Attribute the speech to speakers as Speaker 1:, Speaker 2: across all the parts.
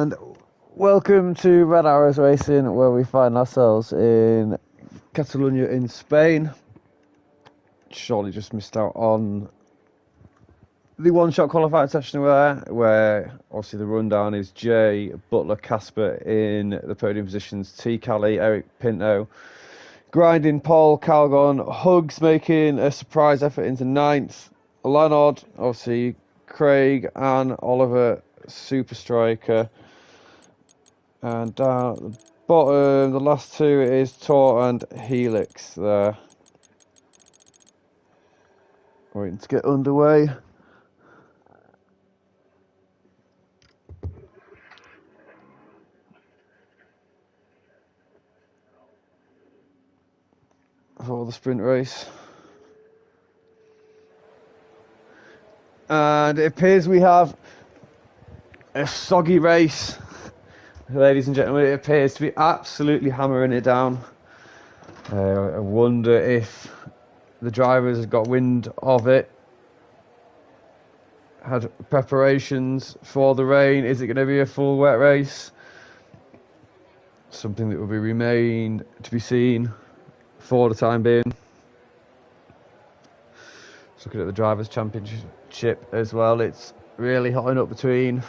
Speaker 1: And welcome to Red Arrows Racing, where we find ourselves in Catalonia in Spain. Surely just missed out on the one-shot qualifying session where obviously the rundown is Jay, Butler, Casper in the podium positions, T. Cali, Eric Pinto, grinding Paul, Calgon, Hugs making a surprise effort into 9th, Leonard, obviously Craig and Oliver, super striker. And down at the bottom, the last two is Tor and Helix there. Waiting to get underway. For the sprint race. And it appears we have a soggy race. Ladies and gentlemen, it appears to be absolutely hammering it down. I wonder if the drivers have got wind of it, had preparations for the rain. Is it going to be a full wet race? Something that will be remain to be seen for the time being. Just looking at the Drivers' Championship as well, it's really hotting up between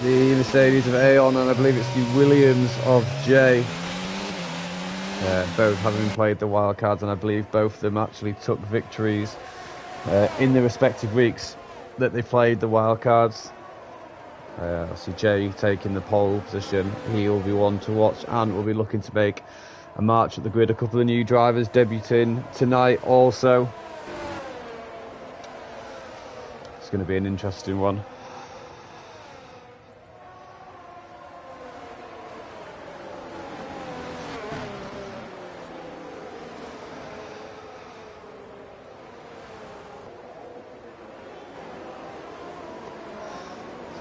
Speaker 1: the Mercedes of Aon and I believe it's the Williams of Jay. Both having played the wildcards, and I believe both of them actually took victories in the respective weeks that they played the wildcards. See Jay taking the pole position. He will be one to watch and will be looking to make a march at the grid. A couple of new drivers debuting tonight also. It's going to be an interesting one.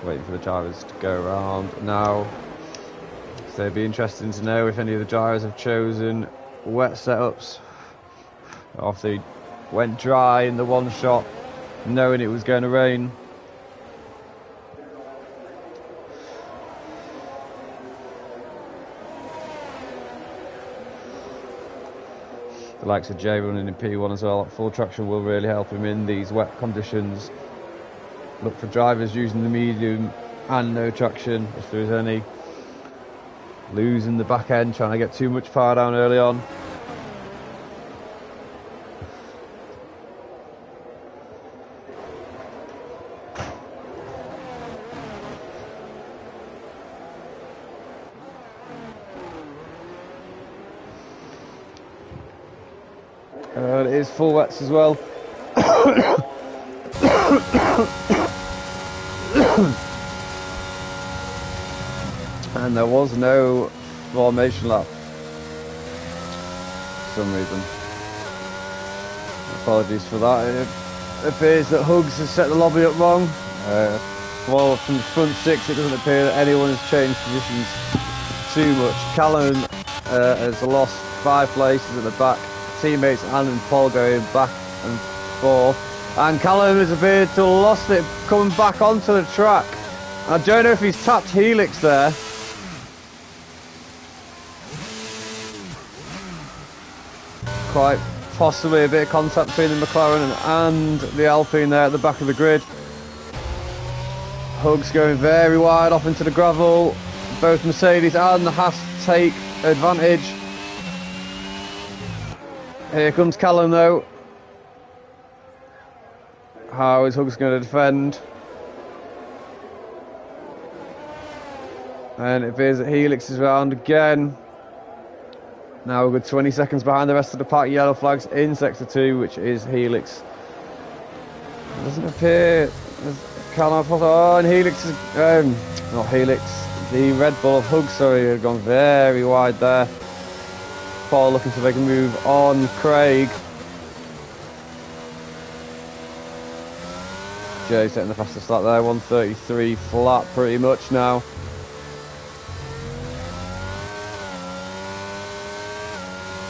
Speaker 1: Waiting for the drivers to go around now. So it'd be interesting to know if any of the drivers have chosen wet setups. After they went dry in the one shot, knowing it was going to rain. The likes of Jay running in P1 as well. Full traction will really help him in these wet conditions. Look for drivers using the medium and no traction if there is any. Losing the back end, trying to get too much power down early on. And it is full wets as well. And there was no formation lap for some reason. Apologies for that. It appears that Hugs has set the lobby up wrong. Well, from the front six, it doesn't appear that anyone has changed positions too much. Callum has lost 5 places at the back. Teammates Anne and Paul going back and forth. And Callum has appeared to have lost it, coming back onto the track. I don't know if he's tapped Helix there. Quite possibly a bit of contact between the McLaren and the Alpine there at the back of the grid. Hugs going very wide off into the gravel. Both Mercedes and the Haas take advantage. Here comes Callum though. How is Hugs going to defend? And it appears that Helix is round again. Now we're good 20 seconds behind the rest of the pack. Yellow flags in sector 2, which is Helix. It doesn't appear Callum. Oh, and Helix is not Helix. The Red Bull of Hugs, sorry, had gone very wide there. Paul looking to make a move on Craig. Jay setting the fastest start there, 1:33 flat pretty much now.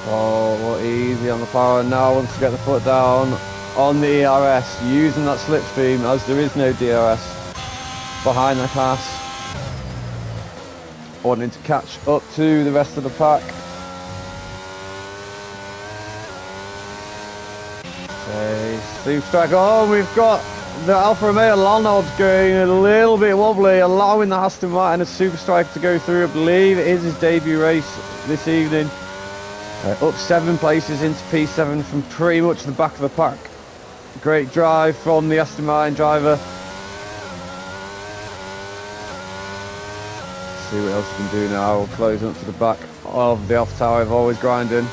Speaker 1: Oh, easy on the power now, wants to get the foot down on the ERS, using that slipstream as there is no DRS behind the pass. wanting to catch up to the rest of the pack. Superstriker. Oh, we've got the Alfa Romeo Lanod going a little bit wobbly, allowing the Aston Martin and Superstriker to go through. I believe it is his debut race this evening. Up 7 places into P7 from pretty much the back of the pack. Great drive from the Aston Martin driver. See what else we can do now. Closing up to the back of the off tower of always grinding.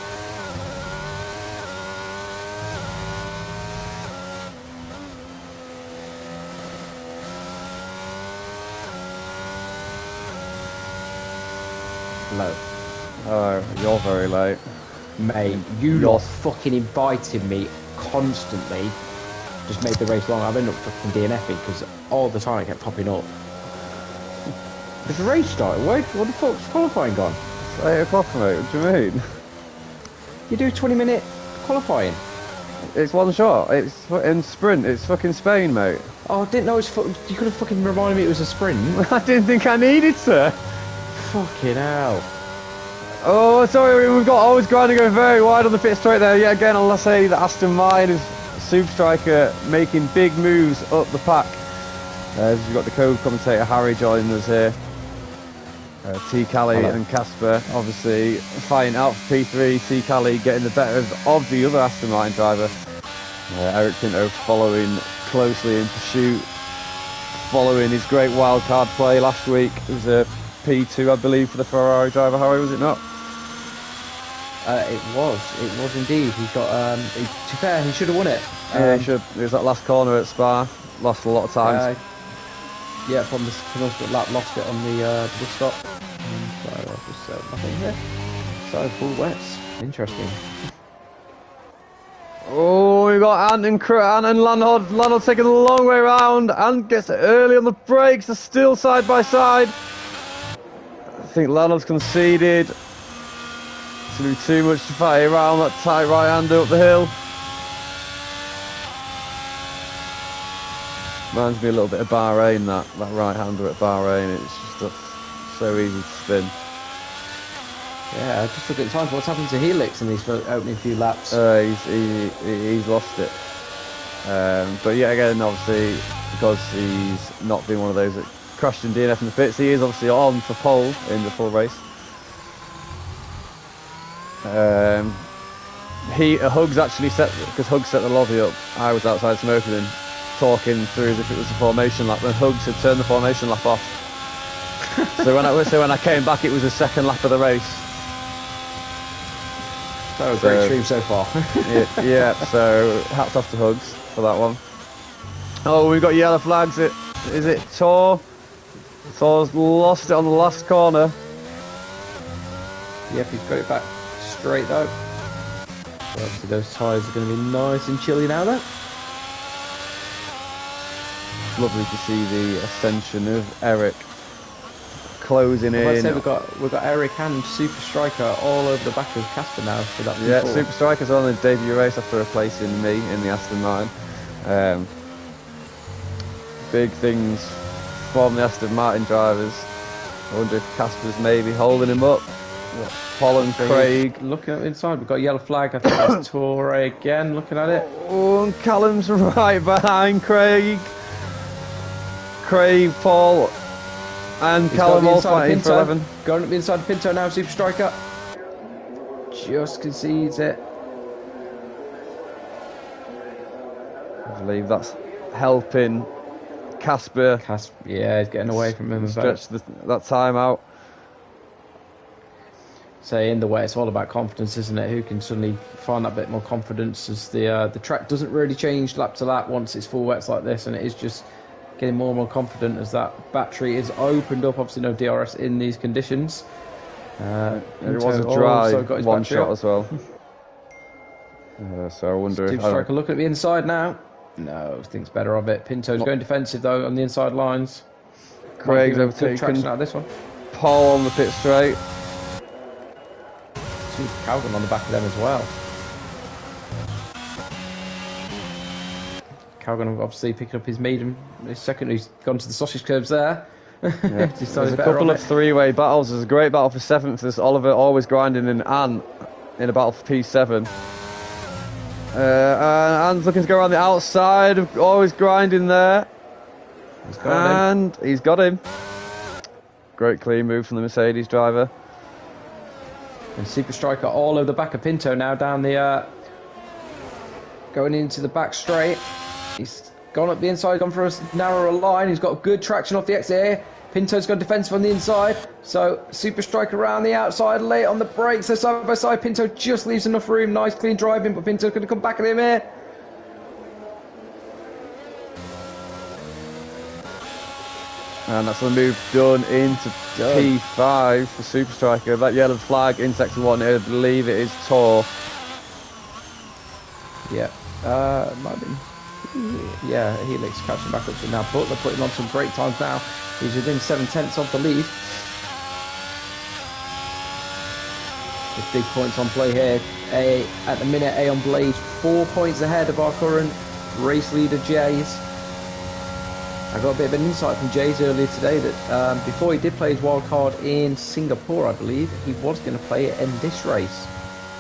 Speaker 2: Hello.
Speaker 1: Oh, you're very late.
Speaker 2: Mate, you're fucking inviting me constantly. Just made the race long. I've ended up fucking DNFing because all the time it kept popping up. Has the race started? What the fuck's qualifying gone?
Speaker 1: It's 8 o'clock, mate. What do you mean?
Speaker 2: You do 20-minute qualifying.
Speaker 1: It's one shot. It's in sprint. It's fucking Spain, mate.
Speaker 2: Oh, I didn't know it was. You could have fucking reminded me it was a sprint.
Speaker 1: I didn't think I needed to.
Speaker 2: Fucking hell.
Speaker 1: Oh, sorry, we've got always grinding going very wide on the pit straight there. Yet again, I'll say that Aston Martin is Superstriker making big moves up the pack. We've got the co-commentator Harry joining us here. T. Cali and Casper obviously fighting out for P3. T. Cali getting the better of the other Aston Martin driver. Eric Pinto following closely in pursuit, following his great wildcard play last week. It was a P2, I believe, for the Ferrari driver. Harry, was it not?
Speaker 2: It was indeed. He got, to be fair, he should have won it.
Speaker 1: Yeah, he should. It was that last corner at Spa. Lost a lot of times.
Speaker 2: Yeah, from the penultimate lap, lost it on the bus stop. So I've just nothing here. So full wets. Interesting.
Speaker 1: Oh, we got Ant and Lanod. Lanod taking the long way around. Ant gets it early on the brakes. They're still side by side. I think Lanod's conceded. It's going to be too much to fight around that tight right-hander up the hill. Reminds me a little bit of Bahrain, that right-hander at Bahrain. It's just so easy to spin.
Speaker 2: Yeah, just look at the time. What's happened to Helix in these opening few laps?
Speaker 1: He's lost it. But yet again, obviously, because he's not been one of those that crashed in DNF in the pits, he is obviously on for pole in the full race. Hugs actually because Hugs set the lobby up. I was outside smoking and talking through as if it was a formation lap, when Hugs had turned the formation lap off. so when I came back, it was the second lap of the race.
Speaker 2: So great stream so far.
Speaker 1: yeah, so hats off to Hugs for that one. Oh, we've got yellow flags. Is it Tor? Tor's lost it on the last corner.
Speaker 2: Yep, he's got it back straight though. So obviously those tyres are going to be nice and chilly now though.
Speaker 1: Lovely to see the ascension of Eric closing in.
Speaker 2: I say we've got Eric and Superstriker all over the back of Casper now. So that's
Speaker 1: yeah, Superstriker's on the debut race after replacing me in the Aston Martin. Big things from the Aston Martin drivers. I wonder if Casper's maybe holding him up. Paul and Craig.
Speaker 2: Looking at inside, we've got a yellow flag. I think that's Torre again, looking at it.
Speaker 1: Oh, and Callum's right behind Craig. Craig, Paul, and Callum all fighting for 11.
Speaker 2: Going up the inside of Pinto now, Superstriker. Just concedes it.
Speaker 1: I believe that's helping Casper.
Speaker 2: Yeah, he's getting away from him.
Speaker 1: Stretch that time out.
Speaker 2: So in the way, it's all about confidence, isn't it? Who can suddenly find that bit more confidence as the track doesn't really change lap to lap once it's full wets like this, and it is just getting more and more confident as that battery is opened up. Obviously no DRS in these conditions.
Speaker 1: It was a dry one shot as well. So I wonder if
Speaker 2: Superstriker looking at the inside now. No, thinks better of it. Pinto's going defensive though on the inside lines.
Speaker 1: Craig's overtaken.
Speaker 2: Traction out of this one.
Speaker 1: Paul on the pit straight.
Speaker 2: Calvin on the back of them as well. Calvin obviously picking up his medium. His second, who's gone to the sausage curves there.
Speaker 1: Yeah.
Speaker 2: Decided
Speaker 1: There's a
Speaker 2: better
Speaker 1: couple
Speaker 2: on
Speaker 1: of
Speaker 2: it.
Speaker 1: three-way battles. There's a great battle for 7th. There's Oliver always grinding in Ant in a battle for P7. And Ant's looking to go around the outside, always grinding there. He's got him. Great clean move from the Mercedes driver.
Speaker 2: And Super Striker all over the back of Pinto now down the going into the back straight. He's gone up the inside, gone for a narrower line. He's got good traction off the exit here. Pinto's got defensive on the inside. So Super Striker around the outside, late on the brakes. So side by side, Pinto just leaves enough room. Nice clean driving, but Pinto's going to come back at him here.
Speaker 1: And that's the move done into P5 for Super Striker. That yellow flag in sector 1, I believe it is Tor.
Speaker 2: Yeah, might be. Yeah, Helix catching back up to now. Butler putting on some great times now. He's within 7/10 of the lead. With big points on play here. At the minute, Aeon Blade 4 points ahead of our current race leader, Jays. I got a bit of an insight from Jays earlier today that before he did play his wild card in Singapore, I believe, he was going to play it in this race.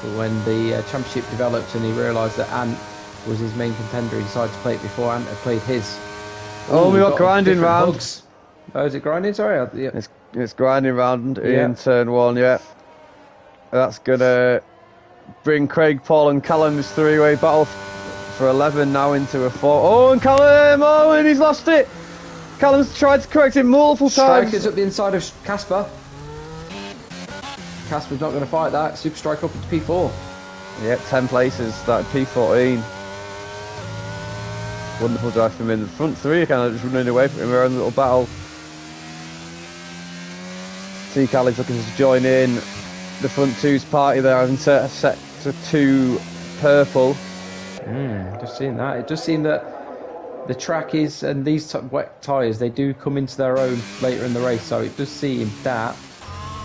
Speaker 2: But when the championship developed and he realised that Ant was his main contender, he decided to play it before Ant had played his.
Speaker 1: Oh, we got grinding round.
Speaker 2: Bugs. Oh, is it grinding? Sorry. Yeah.
Speaker 1: It's grinding round in turn 1, yeah. That's going to bring Craig, Paul and Callum's three-way battle for 11 now into a 4. Oh, and Callum! Oh, and he's lost it! Callum's tried to correct it multiple times.
Speaker 2: Striker's up the inside of Casper. Casper's not going to fight that. Super Striker up into P4.
Speaker 1: Yeah, 10 places, started P14. Wonderful drive from him. The front three are kind of just running away from him. We're in a little battle. T. Khalid's looking to join in the front two's party there, having sector 2 purple.
Speaker 2: Just seeing that. It does seem that the track is, and these wet tyres, they do come into their own later in the race, so it does seem that.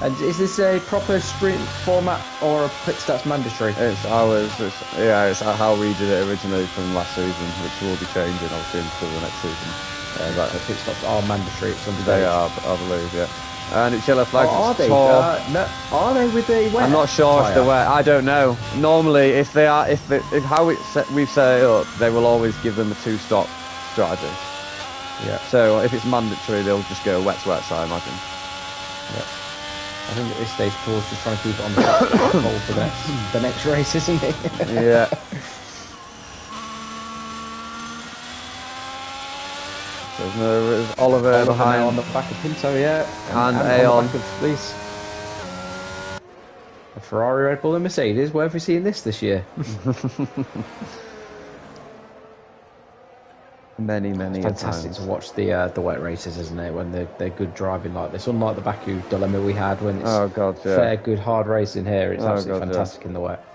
Speaker 2: And is this a proper sprint format or a pit stats mandatory?
Speaker 1: It's ours. It's how we did it originally from last season, which will be changing obviously until the next season.
Speaker 2: The pit stops are mandatory at some stage.
Speaker 1: They are, I believe, yeah. And it's yellow flags.
Speaker 2: Are they? No, are they with the wet?
Speaker 1: I'm not sure if they're wet. I don't know. Normally, if how we've set it up, they will always give them a 2-stop drivers.
Speaker 2: Yeah.
Speaker 1: So if it's mandatory, they'll just go wet to wet. So I imagine.
Speaker 2: Yeah. I think at this stage, Paul's just trying to keep it on the pole for the next race, isn't he?
Speaker 1: Yeah. So there's Oliver behind
Speaker 2: on the back of Pinto, yeah,
Speaker 1: and
Speaker 2: on
Speaker 1: Aeon.
Speaker 2: the back of Fleece. A Ferrari, Red Bull, and Mercedes. Where have we seen this year?
Speaker 1: Many
Speaker 2: It's fantastic
Speaker 1: times.
Speaker 2: to watch the wet races, isn't it? When they're good driving like this, unlike the Baku dilemma we had when it's fair, good, hard racing here. It's absolutely fantastic in the wet.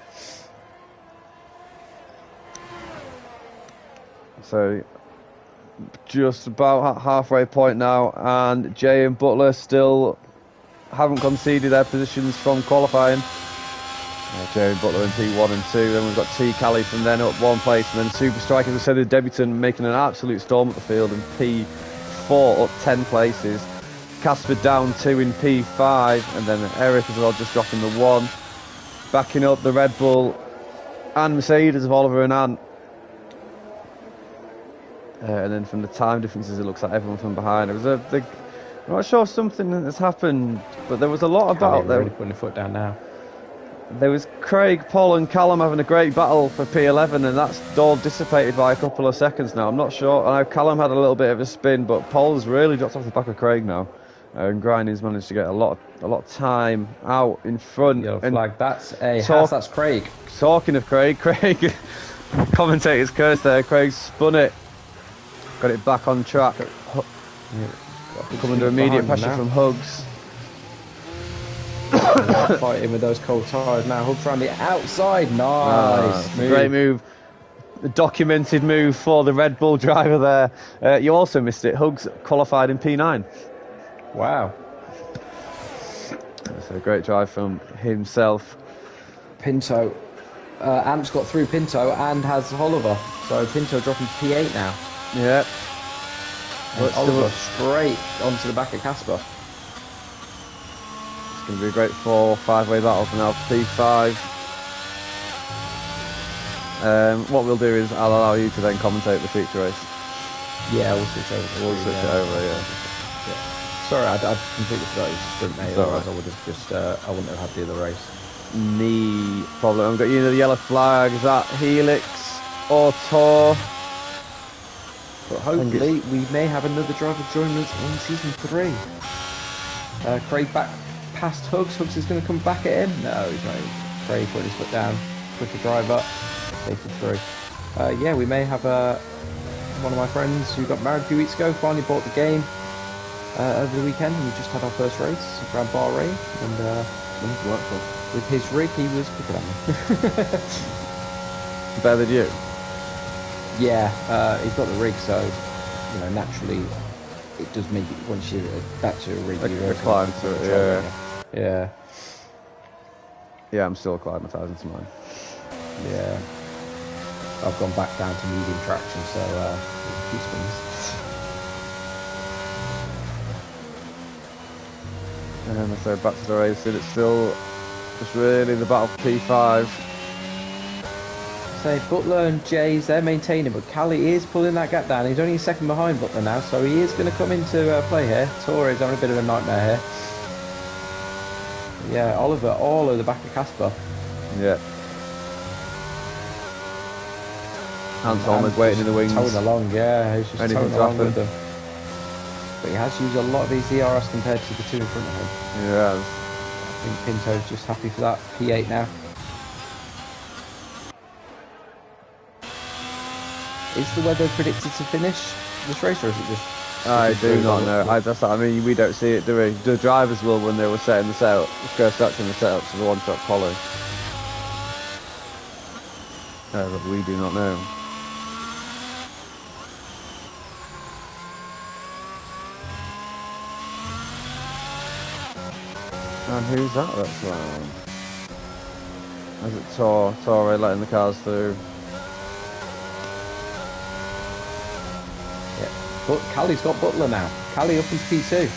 Speaker 1: So just about halfway point now, and Jay and Butler still haven't conceded their positions from qualifying. Jay and Butler in P1 and 2. Then we've got T. Cali from then up 1 place, and then Super Striker, as I said, the debutant, making an absolute storm at the field, and P4 up 10 places. Casper down 2 in P5, and then Eric as well just dropping the 1. Backing up the Red Bull and Mercedes of Oliver and Ant. And then from the time differences, it looks like everyone from behind. It was I'm not sure something has happened, but there was a lot about
Speaker 2: really putting the foot down now.
Speaker 1: There was Craig, Paul and Callum having a great battle for P11, and that's all dissipated by a couple of seconds now. I'm not sure. I know Callum had a little bit of a spin, but Paul's really dropped off the back of Craig now. And Grinding's managed to get a lot of time out in front.
Speaker 2: Yellow flag. That's a Haas. That's Craig.
Speaker 1: Talking of Craig, commentator's curse there. Craig spun it, got it back on track. Come under immediate pressure from Hugs.
Speaker 2: Fighting with those cold tyres now. Hugs around the outside. Nice.
Speaker 1: Great move. The documented move for the Red Bull driver there. You also missed it. Hugs qualified in P9.
Speaker 2: Wow.
Speaker 1: That's a great drive from himself.
Speaker 2: Pinto. Amp's got through Pinto and has Oliver. So Pinto dropping to P8 now.
Speaker 1: Yeah.
Speaker 2: And Oliver straight onto the back of Casper.
Speaker 1: It's going to be a great 4-5-way battle for now for P5. What we'll do is I'll allow you to then commentate the feature race.
Speaker 2: Yeah, we'll switch over.
Speaker 1: We'll switch it over, yeah.
Speaker 2: Sorry, I completely forgot it was sprint, mate. Otherwise, I would have just, I wouldn't have had the other race.
Speaker 1: Knee problem. I've got the yellow flag. Is that Helix or Tor?
Speaker 2: But hopefully, we may have another driver join us in season 3. Craig back past Hugs. Hugs is going to come back at him. No, he's not. Craig put his foot down. Quicker drive up. Safety through. Yeah, we may have one of my friends who got married a few weeks ago finally bought the game over the weekend, and we just had our first race around Bahrain, and with his rig he was quicker than me.
Speaker 1: Better than you?
Speaker 2: Yeah, he's got the rig, so you know, naturally it does make it, once you're back to a rig, you
Speaker 1: climb to it,
Speaker 2: yeah.
Speaker 1: Yeah, I'm still acclimatising to mine.
Speaker 2: Yeah, I've gone back down to medium traction, so a few spins.
Speaker 1: And so back to the racing, it's still just really the battle for P5.
Speaker 2: So Butler and Jays, they're maintaining, but Callie is pulling that gap down. He's only a second behind Butler now, so he is going to come into play here. Torres having a bit of a nightmare here. Yeah, Oliver all at the back of Casper.
Speaker 1: Yeah. Anton is waiting in the wings.
Speaker 2: Towing along, yeah, he's just towing along with them. But he has used a lot of his DRS compared to the two in front of him.
Speaker 1: Yeah.
Speaker 2: I think Pinto's just happy for that. P8 now. Is the weather predicted to finish this race, or is it just...
Speaker 1: I do not know. I mean, we don't see it, do we? The drivers will when they were setting the setup. First section the setup to the one-shot quali. But we do not know. And who's that? That's is it Torre letting the cars through?
Speaker 2: Yeah. But Callie's got Butler now. Callie up into P2.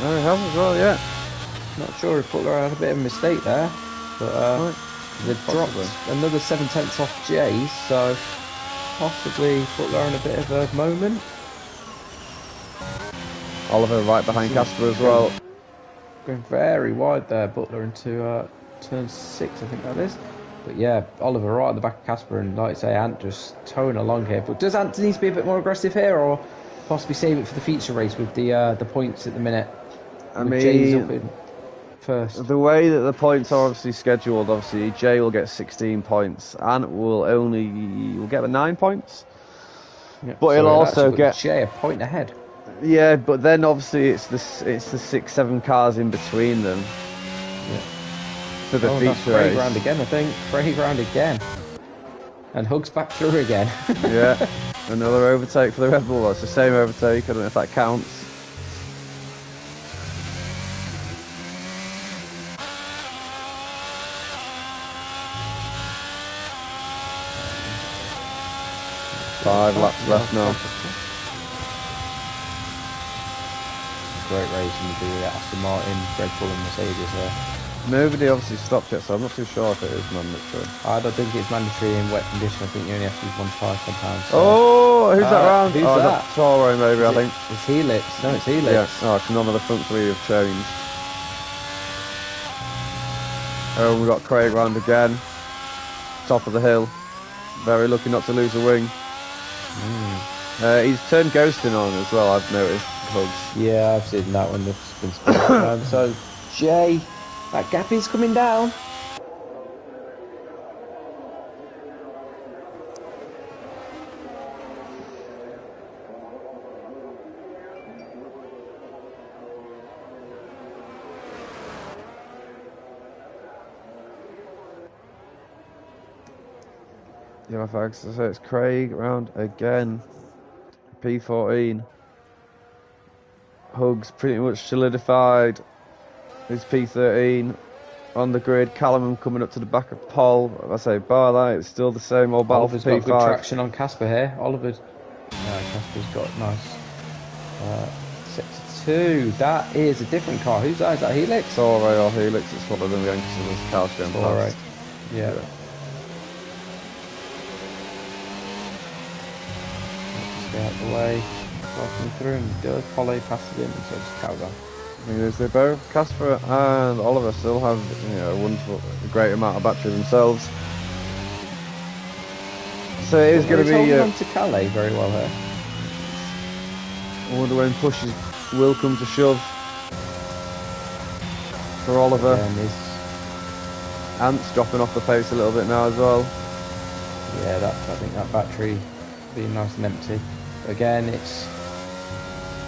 Speaker 1: No, he hasn't as well yet.
Speaker 2: Not sure if Butler had a bit of a mistake there, but they've dropped another 7/10 off Jays, so possibly Butler in a bit of a moment.
Speaker 1: Oliver right behind Casper as well.
Speaker 2: Going very wide there, Butler into turn 6, I think that is. But yeah, Oliver right at the back of Casper, and like I say, Ant just towing along here. But does Ant need to be a bit more aggressive here, or possibly save it for the feature race with the points at the minute?
Speaker 1: I
Speaker 2: mean, Jay's up in first.
Speaker 1: The way that the points are obviously scheduled, obviously Jay will get 16 points, Ant will get 9 points.
Speaker 2: Yeah,
Speaker 1: but he'll also get
Speaker 2: Jay a point ahead.
Speaker 1: Yeah, but then obviously it's the 6-7 cars in between them.
Speaker 2: Yeah.
Speaker 1: For the feature race.
Speaker 2: Craig round again, I think. Craig round again. And Hugs back through again.
Speaker 1: Yeah. Another overtake for the Red Bull. It's the same overtake. I don't know if that counts. Five laps left now.
Speaker 2: Great racing with the Aston Martin, Red Bull and Mercedes there.
Speaker 1: Nobody obviously stopped yet, so I'm not too sure if it is mandatory.
Speaker 2: I don't think it's mandatory in wet condition. I think you only have to use 1 tire sometimes. So.
Speaker 1: Oh, who's that round?
Speaker 2: Who's that?
Speaker 1: Toro maybe, I think.
Speaker 2: It's Helix. No, it's Helix.
Speaker 1: Yeah. Oh, it's none of the front three have changed. Oh, we've got Craig round again. Top of the hill. Very lucky not to lose a wing. He's turned ghosting on as well, I've noticed. Hugs.
Speaker 2: Yeah, I've seen that one. That's been spotted. So, Jay, that gap is coming down.
Speaker 1: Yeah, thanks. So it's Craig round again. P14. Hugs pretty much solidified. It's P13 on the grid. Callum coming up to the back of Paul. I say bar that, it's still the same old battle for
Speaker 2: Oliver's
Speaker 1: P5.
Speaker 2: got good traction on Casper here. Casper's got nice Sector 2, that is a different car. Who's that? Is that Helix?
Speaker 1: Torre or Helix, it's one of them again because there's cars going
Speaker 2: Torre.
Speaker 1: past.
Speaker 2: Yeah. Just get out the way. Walking through and does. Polly passes him and so does Calgar.
Speaker 1: Because they both, Casper and Oliver, still have a wonderful, great amount of battery themselves. So it is going to be.
Speaker 2: Holding on to Calais very well here.
Speaker 1: I wonder when pushes will come to shove for Oliver. Ant's dropping off the pace a little bit now as well.
Speaker 2: Yeah, I think that battery being nice and empty. Again, it's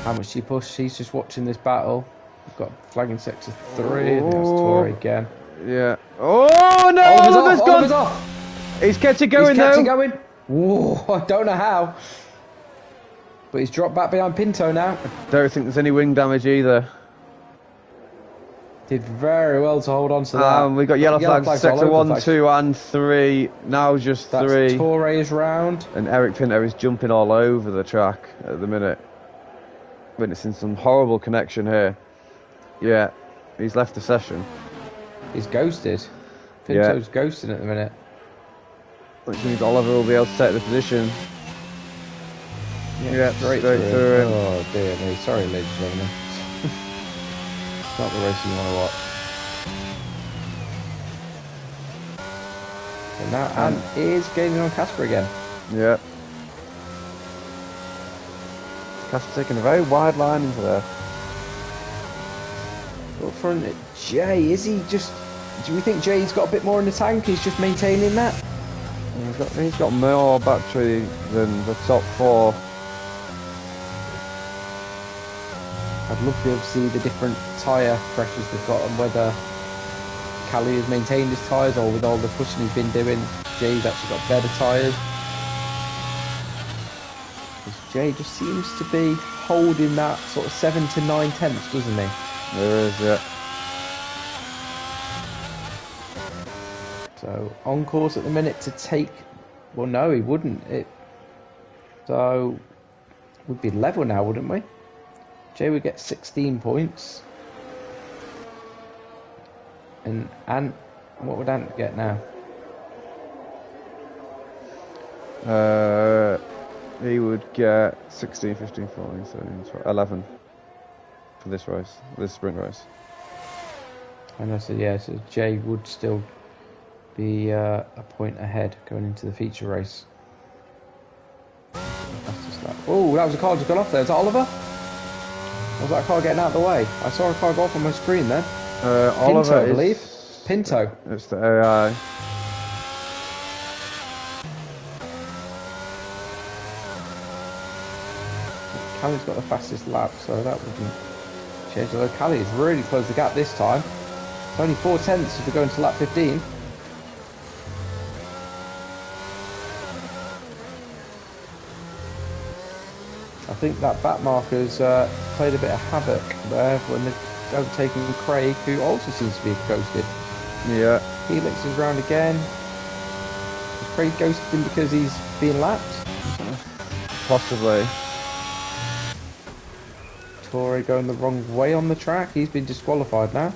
Speaker 2: how much she pushed. She's just watching this battle. We've got flagging sector 3. I think that's Torre again.
Speaker 1: Yeah. Oh no!
Speaker 2: Oliver's off.
Speaker 1: He's kept it going though.
Speaker 2: He's kept it going. Whoa, I don't know how. But he's dropped back behind Pinto now.
Speaker 1: Don't think there's any wing damage either.
Speaker 2: Did very well to hold on to that.
Speaker 1: We've got yellow flags sector 1, 2 and 3. Now just 3.
Speaker 2: Torre is round.
Speaker 1: And Eric Pinto is jumping all over the track at the minute. Witnessing some horrible connection here. Yeah, he's left the session.
Speaker 2: He's ghosted. Pinto's ghosting at the minute.
Speaker 1: Which means Oliver will be able to take the position. Yeah, straight through it.
Speaker 2: Oh dear me. Sorry, ladies and gentlemen. It's not the race you want to watch. And now Ant is gaining on Casper again.
Speaker 1: Yeah. Casper taking a very wide line into there.
Speaker 2: Up front, Jay, is he just... Do we think Jay's got a bit more in the tank? He's just maintaining that?
Speaker 1: He's got more battery than the top 4.
Speaker 2: I'd love to be able to see the different tyre pressures they've got and whether Callie has maintained his tyres or with all the pushing he's been doing, Jay's actually got better tyres. Because Jay just seems to be holding that sort of 7 to 9 tenths, doesn't he?
Speaker 1: There is, yeah.
Speaker 2: So on course at the minute to take. Well, no, he wouldn't. So we'd be level now, wouldn't we? Jay would get 16 points. And Ant, what would Ant get now?
Speaker 1: He would get 16, 15, 14, 13, 12, 11 for this race, this sprint race.
Speaker 2: And I said, yeah, so Jay would still be a point ahead going into the feature race. Oh, that was a car just gone off there. Is that Oliver? Was that car getting out of the way? I saw a car go off on my screen then.
Speaker 1: Oliver,
Speaker 2: Pinto, I believe. Pinto.
Speaker 1: It's the AI.
Speaker 2: Callie's got the fastest lap, so that wouldn't change. Although Callie's really closed the gap this time. It's only 4 tenths if we go into lap 15. I think that back marker's played a bit of havoc there when they've overtaken Craig, who also seems to be ghosted.
Speaker 1: Yeah.
Speaker 2: Helix is round again. Is Craig ghosted him because he's being lapped?
Speaker 1: Possibly.
Speaker 2: Torre going the wrong way on the track. He's been disqualified now.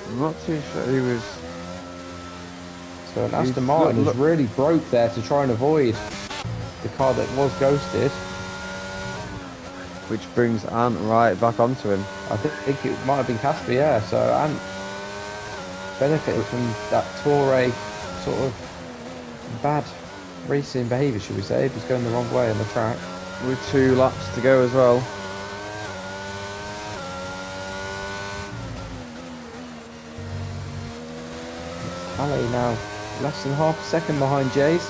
Speaker 1: I'm not too sure he was.
Speaker 2: So an Aston Martin has really broke there to try and avoid the car that was ghosted.
Speaker 1: Which brings Ant right back onto him.
Speaker 2: I think it might have been Casper, yeah. So Ant benefited from that Torre sort of bad racing behaviour, should we say. He was going the wrong way on the track.
Speaker 1: With 2 laps to go as well.
Speaker 2: Calais now less than half a second behind Jay's.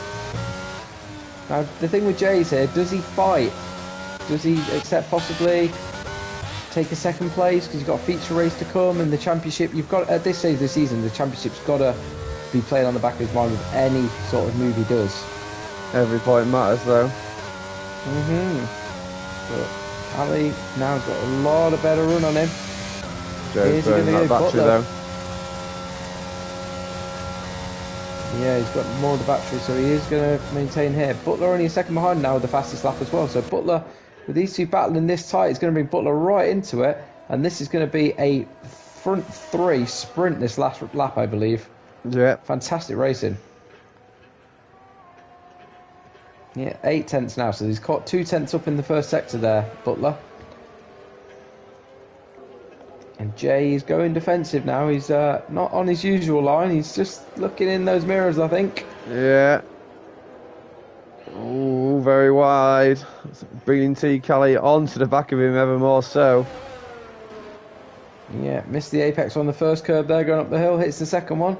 Speaker 2: Now the thing with Jay's here, does he fight? Does he accept possibly take a second place because you've got a feature race to come and the championship? You've got at this stage of the season, the championship's got to be playing on the back of his mind with any sort of move he does.
Speaker 1: Every point matters though.
Speaker 2: But Calais now's got a lot of better run on him.
Speaker 1: Joe's burning that battery though.
Speaker 2: Yeah, he's got more of the battery, so he is going to maintain here. Butler only a second behind now with the fastest lap as well. So Butler, with these two battling this tight, is going to bring Butler right into it. And this is going to be a front three sprint this last lap, I believe.
Speaker 1: Yeah.
Speaker 2: Fantastic racing. Yeah, 8 tenths now, so he's caught 2 tenths up in the first sector there, Butler. And Jay is going defensive now. He's not on his usual line. He's just looking in those mirrors, I think.
Speaker 1: Yeah. Ooh, very wide. Bringing T. Kelly onto the back of him ever more so.
Speaker 2: Yeah, missed the apex on the first curve there, going up the hill. Hits the second one.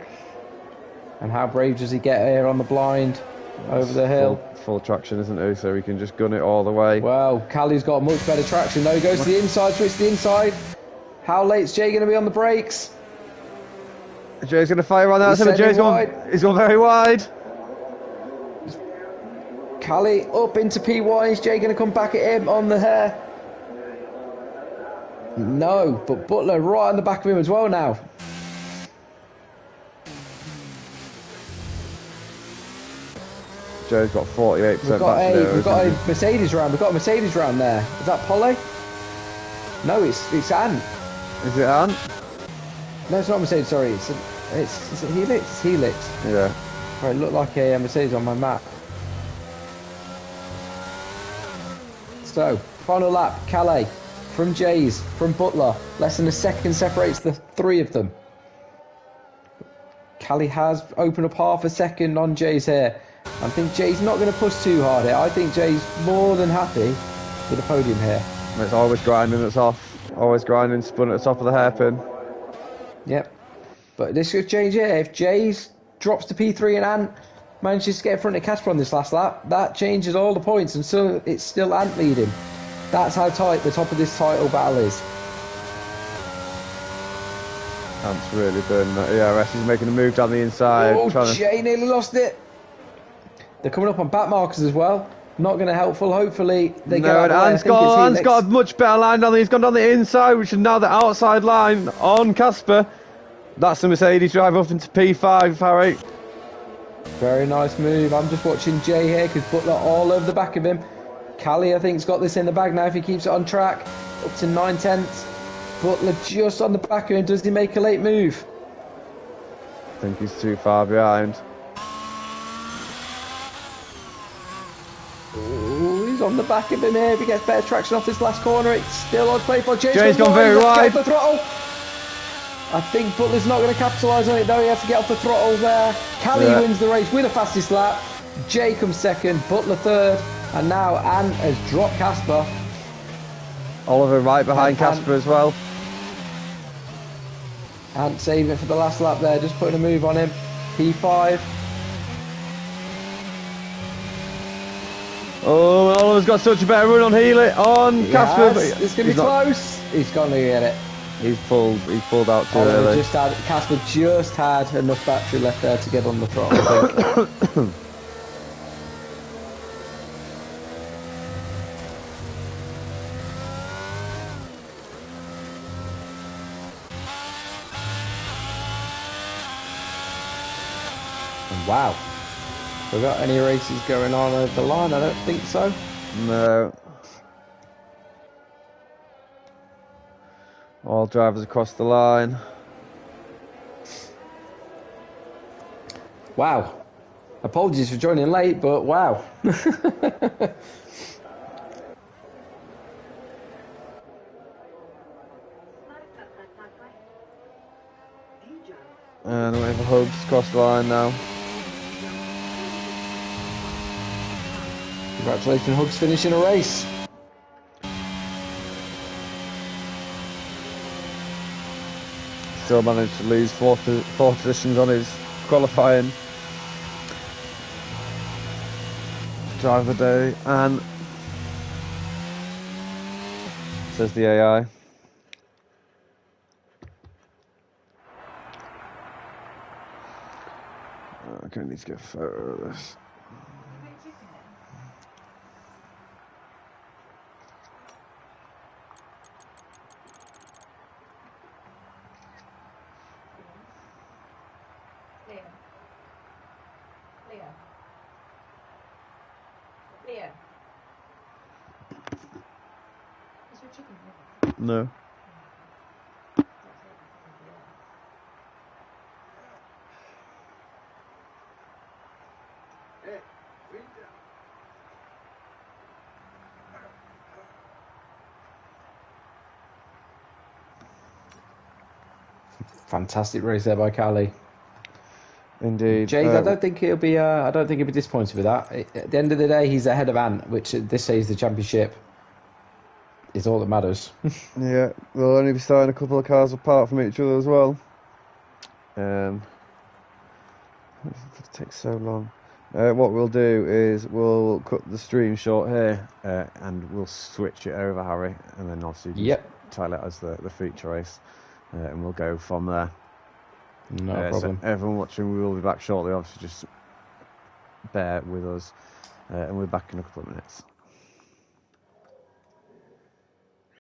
Speaker 2: And how brave does he get here on the blind over the hill?
Speaker 1: Full traction, isn't he? So he can just gun it all the way.
Speaker 2: Well, Callie's got much better traction though. He goes to the inside, switch to the inside. How late's Jay going to be on the brakes?
Speaker 1: Jay's going to fire on that. He's gone very wide.
Speaker 2: Callie up into P1. Is Jay going to come back at him on the hair? No, but Butler right on the back of him as well now.
Speaker 1: Joe's got 48% battery.
Speaker 2: We've got a Mercedes round. We've got a Mercedes round there. Is that Polly? No, it's Ant.
Speaker 1: Is it Ant?
Speaker 2: No, it's not Mercedes. Sorry, is it Helix? It's Helix.
Speaker 1: Yeah.
Speaker 2: Right, it looked like a Mercedes on my map. So, final lap, Calais, from Jay's, from Butler. Less than a second separates the three of them. Callie has opened up half a second on Jay's here. I think Jay's not going to push too hard here. I think Jay's more than happy with the podium here.
Speaker 1: It's always grinding, it's off. Always grinding, spun at the top of the hairpin.
Speaker 2: Yep. But this could change here. If Jay's drops to P3 and Ant manages to get in front of Casper on this last lap, that changes all the points, and so it's still Ant leading. That's how tight the top of this title battle is.
Speaker 1: Ant's really been, he's making a move down the inside.
Speaker 2: Oh, Jay nearly lost it. They're coming up on back markers as well. Not going to helpful. Hopefully they get out of the way.
Speaker 1: Ant's got a much better line down there. He's gone down the inside, which is now the outside line on Casper. That's the Mercedes drive up into P5, Harry.
Speaker 2: Very nice move. I'm just watching Jay here because Butler all over the back of him. Callie, I think, has got this in the bag now if he keeps it on track. Up to 9 tenths. Butler just on the back of him. Does he make a late move?
Speaker 1: I think he's too far behind.
Speaker 2: Ooh, he's on the back of him here. If he gets better traction off this last corner, it's still on play for Jay.
Speaker 1: Jay's gone very wide.
Speaker 2: The throttle. I think Butler's not going to capitalise on it though. He has to get off the throttle there. Callie wins the race with the fastest lap. Jay comes second, Butler third, and now Ant has dropped Casper.
Speaker 1: Oliver right behind Casper as well.
Speaker 2: Ant saving it for the last lap there, just putting a move on him. P5.
Speaker 1: Oh, Oliver's got such a better run on Casper. But
Speaker 2: it's going to be close. He's going to get it.
Speaker 1: He's pulled out too early.
Speaker 2: Casper just had enough battery left there to get on the throttle, I think. Wow. We got any races going on over the line? I don't think so.
Speaker 1: No. All drivers across the line.
Speaker 2: Wow. Apologies for joining late, but wow.
Speaker 1: And we have Hugs across the line now.
Speaker 2: Congratulations, Hugs finishing a race.
Speaker 1: Still managed to lose four positions on his qualifying driver day, and says the AI. Okay, I need to get a photo of this. No.
Speaker 2: Fantastic race there by Cali.
Speaker 1: Indeed.
Speaker 2: James, I don't think he'll be. I don't think he'll be disappointed with that. At the end of the day, he's ahead of Ant, which at this stage the championship is all that matters.
Speaker 1: Yeah, we'll only be starting a couple of cars apart from each other as well. It takes so long. What we'll do is we'll cut the stream short here, and we'll switch it over, Harry, and then obviously just tile it as the feature race, and we'll go from there.
Speaker 2: No problem.
Speaker 1: So everyone watching, we will be back shortly. Obviously, just bear with us, and we're back in a couple of minutes.